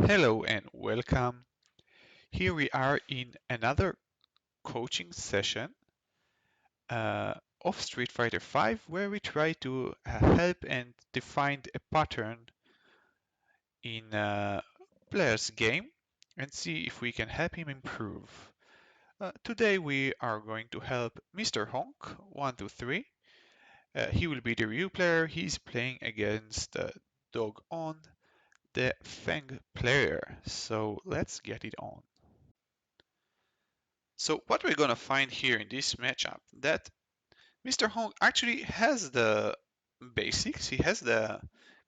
Hello and welcome. Here we are in another coaching session of Street Fighter V, where we try to help and define a pattern in a player's game and see if we can help him improve. Today we are going to help Mr. Honk 123. He will be the review player. He's playing against Dog On, the Feng player. So let's get it on. So what we're gonna find here in this matchup that Mr. Hong actually has the basics. He has the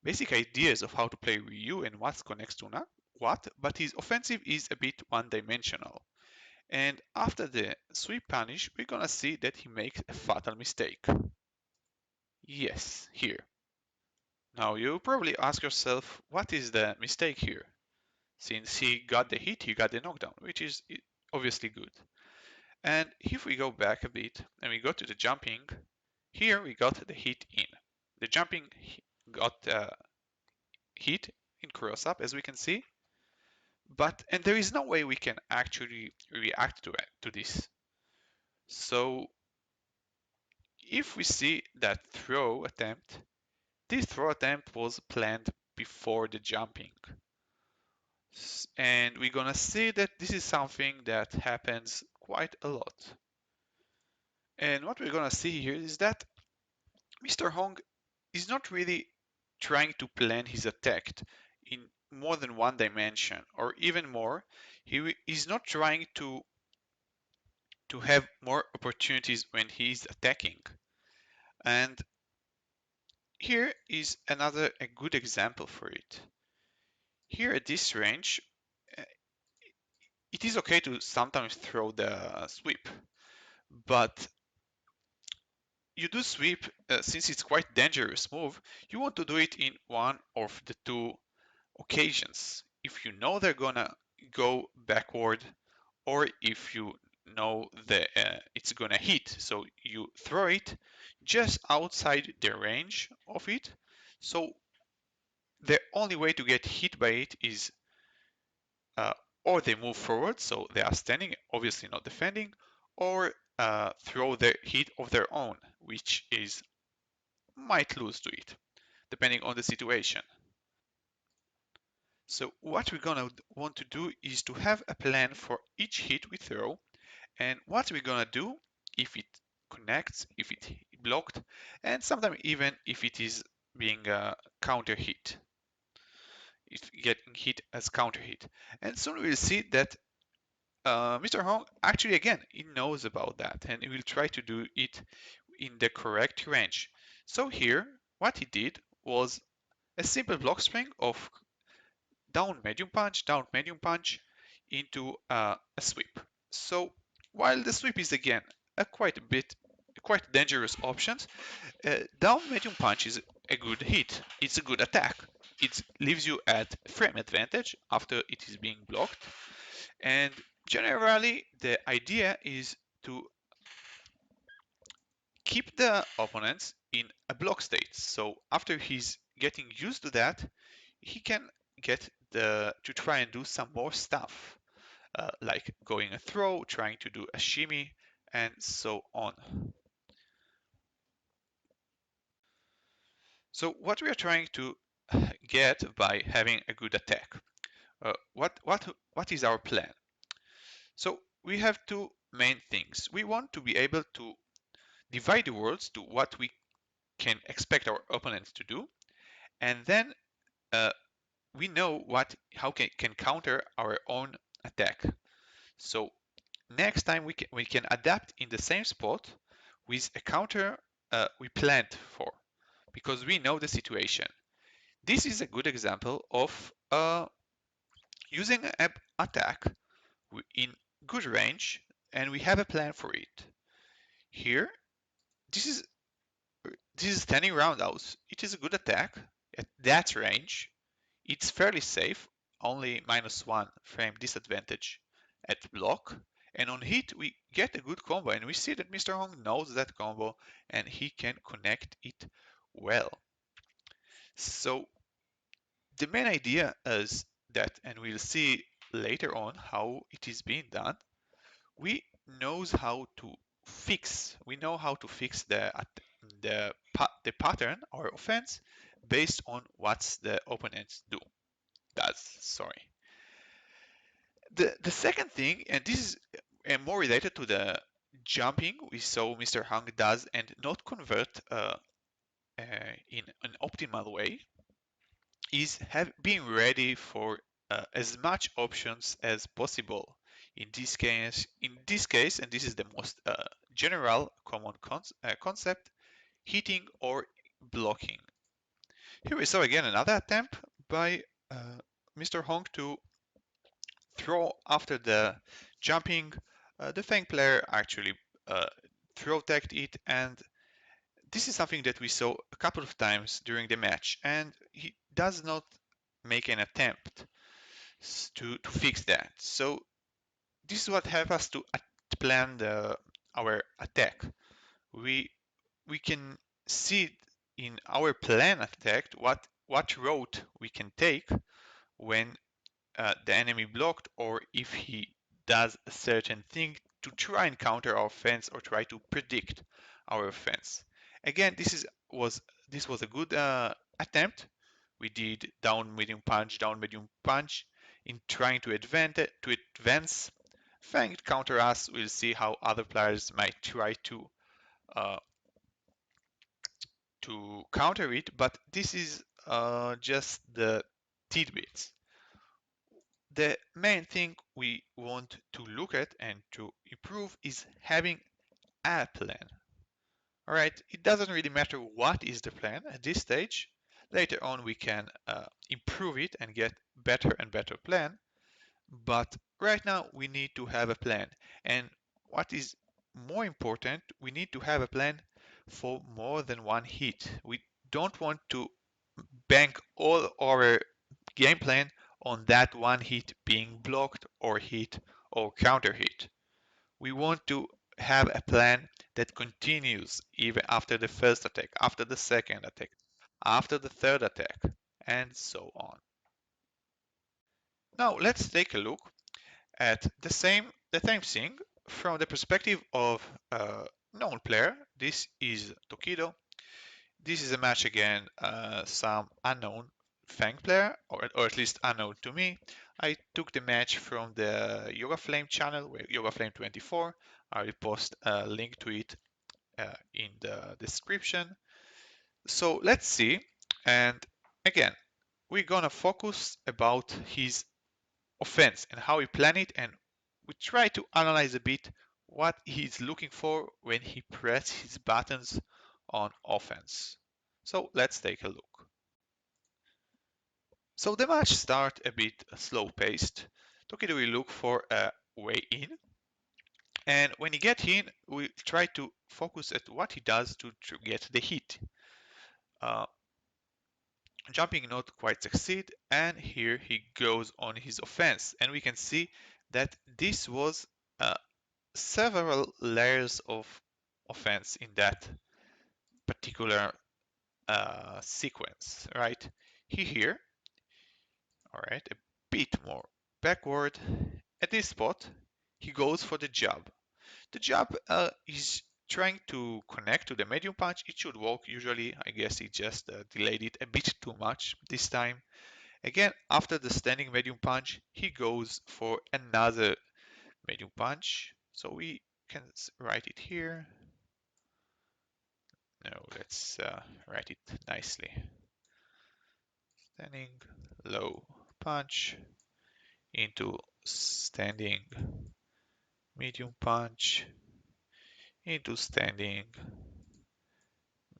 basic ideas of how to play Ryu and what connects to what, but his offensive is a bit one-dimensional. And after the sweep punish, we're gonna see that he makes a fatal mistake. Yes, here. Now you probably ask yourself, what is the mistake here? Since he got the hit, he got the knockdown, which is obviously good. And if we go back a bit and we go to the jumping, here we got the hit in. The jumping got hit in cross up, as we can see, and there is no way we can actually react to this. So if we see that throw attempt, this throw attempt was planned before the jumping. And we're gonna see that this is something that happens quite a lot. And what we're gonna see here is that Mr. Hong is not really trying to plan his attack in more than one dimension, or even more. He is not trying to have more opportunities when he is attacking. And here is a good example for it. Here at this range, uh, it is okay to sometimes throw the sweep, but you do sweep since it's quite dangerous move. You want to do it in one of the two occasions. If you know they're gonna go backward, or if you know that it's gonna hit, so you throw it just outside the range of it. So the only way to get hit by it is uh, or they move forward, so they are standing, obviously not defending, or throw the hit of their own, which is might lose to it, depending on the situation. So what we're gonna want to do is to have a plan for each hit we throw, and what we're gonna do if it connects, if it blocked, and sometimes even if it is being counter hit, if getting hit as counter hit. And soon we'll see that Mr. Hong actually again he knows about that, and he will try to do it in the correct range. So here, what he did was a simple block string of down medium punch into a sweep. So while the sweep is again quite dangerous option, down medium punch is a good hit. It's a good attack. It leaves you at frame advantage after it is being blocked. And generally, the idea is to keep the opponents in a block state. So after he's getting used to that, he can get to try and do some more stuff, like going a throw, trying to do a shimmy, and so on. So what we are trying to get by having a good attack, what is our plan? So we have two main things. We want to be able to divide the worlds to what we can expect our opponents to do, and then uh, we know how can counter our own attack. So next time we can adapt in the same spot with a counter we planned for, because we know the situation. This is a good example of using an attack in good range, and we have a plan for it. Here, this is standing roundhouse. It is a good attack at that range. It's fairly safe, only -1 frame disadvantage at block. And on hit, we get a good combo, and we see that Mr. Hong knows that combo and he can connect it well. So the main idea is that, and we'll see later on how it is being done, we knows how to we know how to fix the pattern or offense based on what the opponents does. Sorry. The second thing, and this is more related to the jumping we saw Mr. Hung does and not convert in an optimal way, is being ready for as much options as possible. In this case, and this is the most general common concept, hitting or blocking. Here we saw again another attempt by Mr. Hong to throw after the jumping. The Fang player actually uh, throw tagged it, and this is something that we saw a couple of times during the match, and he does not make an attempt to fix that. So this is what helps us to plan our attack. We we can see in our plan attack what route we can take when the enemy blocked, or if he does a certain thing to try and counter our offense or try to predict our offense. Again, this was a good attempt. We did down medium punch in trying to advance. Fang counter us. We'll see how other players might try uh, to counter it, but this is just the tidbits. The main thing we want to look at and to improve is having a plan. All right, it doesn't really matter what is the plan at this stage. Later on, we can improve it and get better and better plan. But right now, we need to have a plan. And what is more important, we need to have a plan for more than one hit. We don't want to bank all our game plan on that one hit being blocked or hit or counter hit. We want to have a plan that continues even after the first attack, after the second attack, after the third attack, and so on. Now let's take a look at the same thing from the perspective of a known player. This is Tokido. This is a match again, some unknown Fang player, or at least unknown to me. I took the match from the Yoga Flame channel, Yoga Flame 24. I will post a link to it in the description. So let's see. And again, we're gonna focus about his offense and how he planned it, and we try to analyze a bit what he's looking for when he presses his buttons on offense. So let's take a look. So the match starts a bit slow paced. Tokido will look for a way in, and when he gets in, we try to focus at what he does to get the hit. Uh, Jumping not quite succeed, and here he goes on his offense, and we can see that this was uh, several layers of offense in that particular sequence, right? Here, all right, a bit more backward. At this spot, he goes for the jab. The jab is trying to connect to the medium punch. It should work usually. I guess he just delayed it a bit too much this time. Again, after the standing medium punch, he goes for another medium punch. So we can write it here. No, let's write it nicely. Standing low punch into standing medium punch into standing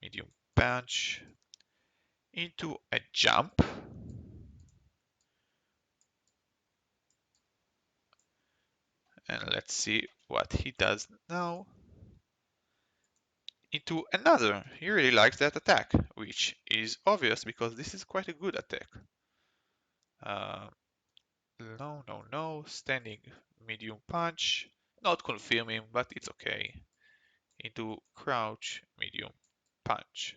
medium punch into a jump, and let's see what he does now. Into another. He really likes that attack, which is obvious because this is quite a good attack. Uh, no, no, no. Standing medium punch. Not confirming, but it's okay. Into crouch medium punch.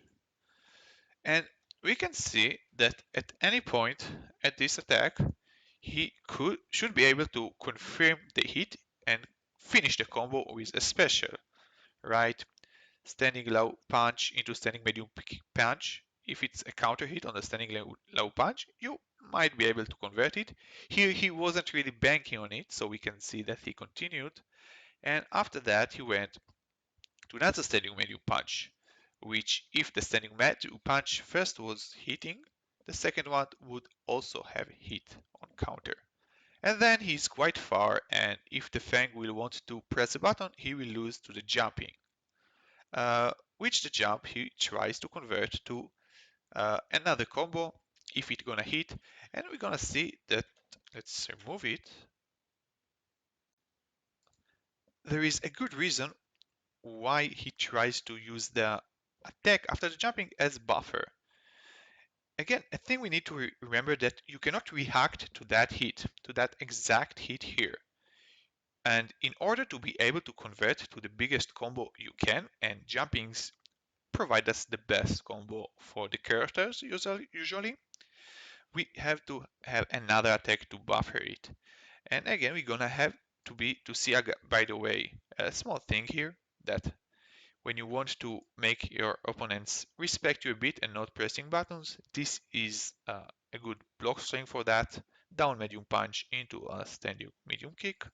And we can see that at any point at this attack, he should be able to confirm the hit and finish the combo with a special, right? Standing low punch into standing medium punch. If it's a counter hit on the standing low punch, you might be able to convert it. Here he wasn't really banking on it, so we can see that he continued. And after that, he went to another standing medium punch, which if the standing medium punch first was hitting, the second one would also have hit on counter. And then he's quite far, and if the Fang will want to press a button, he will lose to the jumping, which the jump he tries to convert to another combo if it's gonna hit, and we're gonna see that. Let's remove it. There is a good reason why he tries to use the attack after the jumping as buffer. Again, I think we need to remember that you cannot react to that hit, to that exact hit here. And in order to be able to convert to the biggest combo you can, and jumpings provide us the best combo for the characters usually, we have to have another attack to buffer it. And again, we're gonna have to see, by the way, a small thing here, that when you want to make your opponents respect you a bit and not pressing buttons, this is a good block string for that. Down medium punch into a standing medium kick.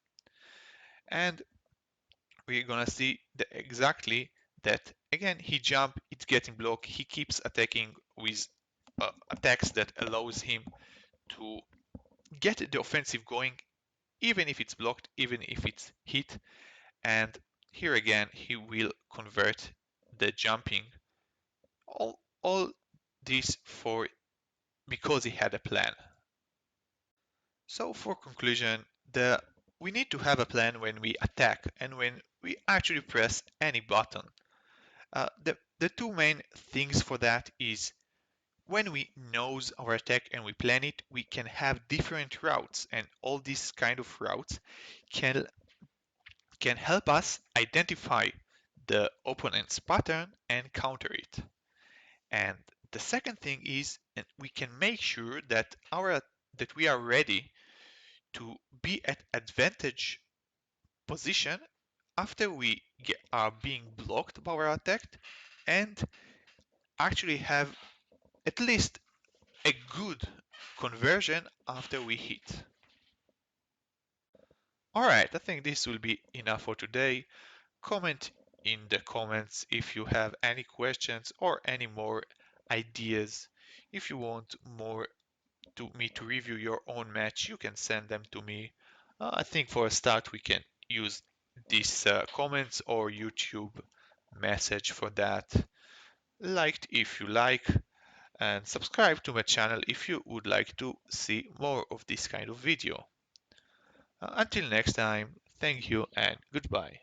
And we're gonna see exactly that again, he jump, it's getting blocked, he keeps attacking with attacks that allows him to get the offensive going, even if it's blocked, even if it's hit. And here again, he will convert the jumping. All this for because he had a plan. So for conclusion, we need to have a plan when we attack and when we actually press any button. The two main things for that is when we knows our attack and we plan it, we can have different routes, and all these kind of routes can help us identify the opponent's pattern and counter it. And the second thing is we can make sure that we are ready to be at advantage position after we are being blocked by our attack, and actually have at least a good conversion after we hit. Alright, I think this will be enough for today. Comment in the comments if you have any questions or any more ideas. If you want more to me to review your own match, you can send them to me. I think for a start we can use these comments or YouTube message for that. Liked if you like, and subscribe to my channel if you would like to see more of this kind of video. Until next time, thank you and goodbye.